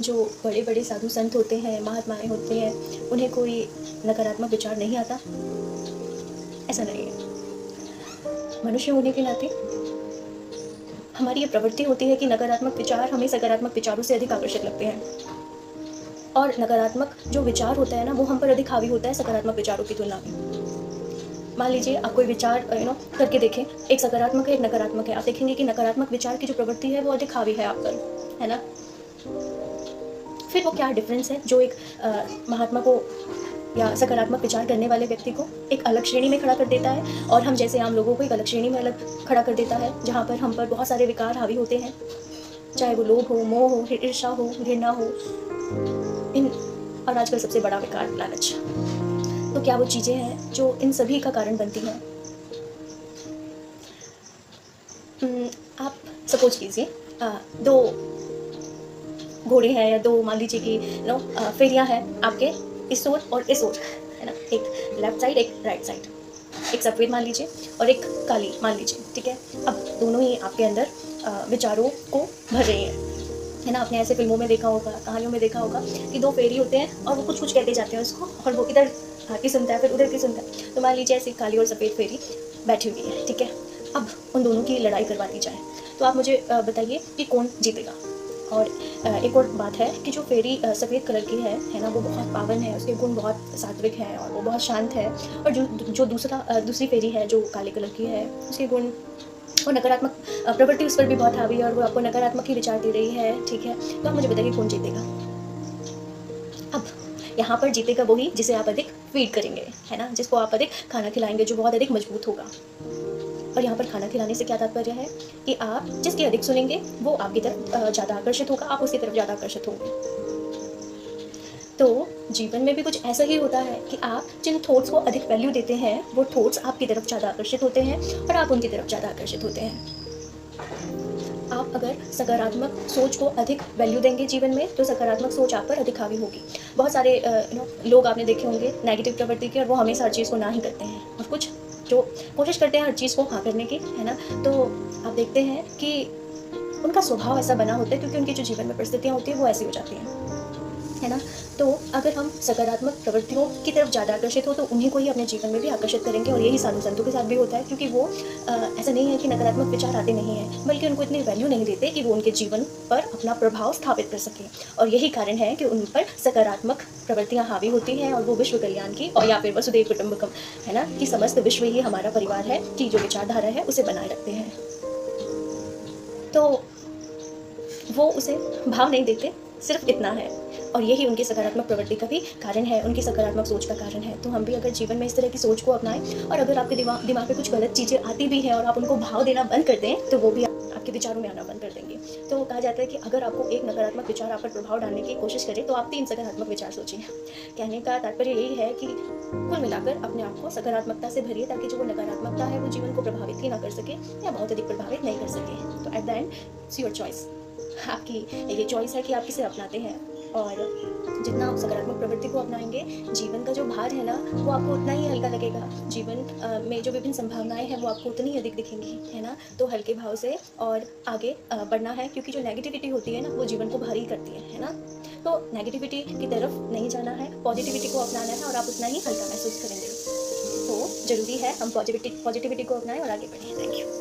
जो बड़े बड़े साधु संत होते हैं, महात्माएं होते हैं, उन्हें कोई नकारात्मक विचार नहीं आता? ऐसा नहीं है। मनुष्य होने के नाते हमारी ये प्रवृत्ति होती है कि नकारात्मक विचार हमें सकारात्मक विचारों से अधिक आकर्षक लगते हैं, और नकारात्मक जो विचार होता है ना, वो हम पर अधिक हावी होता है सकारात्मक विचारों की तुलना में। मान लीजिए आप कोई विचार करके देखें, एक सकारात्मक है, एक नकारात्मक है। आप देखेंगे कि नकारात्मक विचार की जो प्रवृत्ति है वो अधिक हावी है आप पर, है ना। फिर वो क्या डिफरेंस है जो एक महात्मा को या सकारात्मक विचार करने वाले व्यक्ति को एक अलग श्रेणी में खड़ा कर देता है, और हम जैसे आम लोगों को एक अलग श्रेणी में अलग खड़ा कर देता है, जहाँ पर हम पर बहुत सारे विकार हावी होते हैं, चाहे वो लोभ हो, मोह हो, ईर्ष्या हो, घृणा हो, इन और आजकल सबसे बड़ा विकार लालच। तो क्या वो चीज़ें हैं जो इन सभी का कारण बनती हैं? आप सपोज कीजिए दो घोड़े हैं, या दो, मान लीजिए कि फेरियाँ हैं आपके इस ओर और इस ओर, है ना, एक लेफ्ट साइड एक राइट साइड, एक सफ़ेद मान लीजिए और एक काली मान लीजिए, ठीक है। अब दोनों ही आपके अंदर विचारों को भर रही हैं, है ना। आपने ऐसे फिल्मों में देखा होगा, कहानियों में देखा होगा कि दो फेरी होते हैं और वो कुछ कुछ कहते जाते हैं उसको, और वो इधर की सुनता है, फिर उधर की सुनता है। तो मान लीजिए ऐसी काली और सफ़ेद फेरी बैठी हुई है, ठीक है। अब उन दोनों की लड़ाई करवा दी जाए, तो आप मुझे बताइए कि कौन जीतेगा। और एक और बात है कि जो फेरी सफ़ेद कलर की है ना, वो बहुत पावन है, उसके गुण बहुत सात्विक हैं और वो बहुत शांत है। और जो दूसरी फेरी है जो काले कलर की है, उसके गुण और नकारात्मक प्रवृत्ति उस पर भी बहुत हावी है, और वो आपको नकारात्मक ही विचार दे रही है, ठीक है। तो आप मुझे बताइए कौन जीतेगा। अब यहाँ पर जीतेगा वही जिसे आप अधिक फीड करेंगे, है ना, जिसको आप अधिक खाना खिलाएंगे, जो बहुत अधिक मजबूत होगा। और यहाँ पर खाना खिलाने से क्या तात्पर्य है कि आप जिसकी अधिक सुनेंगे वो आपकी तरफ ज़्यादा आकर्षित होगा, आप उसकी तरफ ज़्यादा आकर्षित होंगे। तो जीवन में भी कुछ ऐसा ही होता है कि आप जिन थॉट्स को अधिक वैल्यू देते हैं, वो थॉट्स आपकी तरफ ज़्यादा आकर्षित होते हैं और आप उनकी तरफ ज़्यादा आकर्षित होते हैं। आप अगर सकारात्मक सोच को अधिक वैल्यू देंगे जीवन में, तो सकारात्मक सोच आप पर अधिक हावी होगी। बहुत सारे लोग आपने देखे होंगे नेगेटिव प्रवृत्ति के, और वो हमेशा हर चीज़ को ना ही करते हैं, और कुछ जो कोशिश करते हैं हर चीज़ को हाँ करने की, है ना। तो आप देखते हैं कि उनका स्वभाव ऐसा बना होता है क्योंकि उनकी जो जीवन में परिस्थितियाँ होती हैं वो ऐसी हो जाती हैं, है ना। तो अगर हम सकारात्मक प्रवृत्तियों की तरफ ज़्यादा आकर्षित हो तो उन्हीं को ही अपने जीवन में भी आकर्षित करेंगे, और यही साधु संतों के साथ भी होता है, क्योंकि वो ऐसा नहीं है कि नकारात्मक विचार आते नहीं हैं, बल्कि उनको इतनी वैल्यू नहीं देते कि वो उनके जीवन पर अपना प्रभाव स्थापित कर सकें। और यही कारण है कि उन पर सकारात्मक प्रवृत्तियाँ हावी होती हैं, और वो विश्व कल्याण की, और या फिर वसुधैव कुटुंबकम, है ना, कि समस्त विश्व ही हमारा परिवार है, कि जो विचारधारा है उसे बनाए रखते हैं। तो वो उसे भाव नहीं देते, सिर्फ इतना है, और यही उनकी सकारात्मक प्रवृत्ति का भी कारण है, उनकी सकारात्मक सोच का कारण है। तो हम भी अगर जीवन में इस तरह की सोच को अपनाएं, और अगर आपके दिमाग पे कुछ गलत चीज़ें आती भी हैं और आप उनको भाव देना बंद कर दें, तो वो भी आपके विचारों में आना बंद कर देंगे। तो कहा जाता है कि अगर आपको एक नकारात्मक विचार आप पर प्रभाव डालने की कोशिश करे, तो आप 3 सकारात्मक विचार सोचिए। कहने का तात्पर्य यही है कि कुल मिलाकर अपने आप को सकारात्मकता से भरिए, ताकि जो वो नकारात्मकता है वो जीवन को प्रभावित ही ना कर सके, या बहुत अधिक प्रभावित नहीं कर सके। तो at the end it's your choice, आपकी ये चॉइस है कि आप किसे अपनाते हैं। और जितना आप सकारात्मक प्रवृत्ति को अपनाएंगे, जीवन का जो भार है ना, वो आपको उतना ही हल्का लगेगा। जीवन में जो विभिन्न संभावनाएं हैं वो आपको उतनी ही अधिक दिखेंगी, है ना। तो हल्के भाव से और आगे बढ़ना है, क्योंकि जो नेगेटिविटी होती है ना, वो जीवन को भारी करती है ना। तो नेगेटिविटी की तरफ नहीं जाना है, पॉजिटिविटी को अपनाना है, और आप उतना ही हल्का महसूस करेंगे। तो ज़रूरी है हम पॉजिटिविटी को अपनाएं और आगे बढ़ें। Thank you.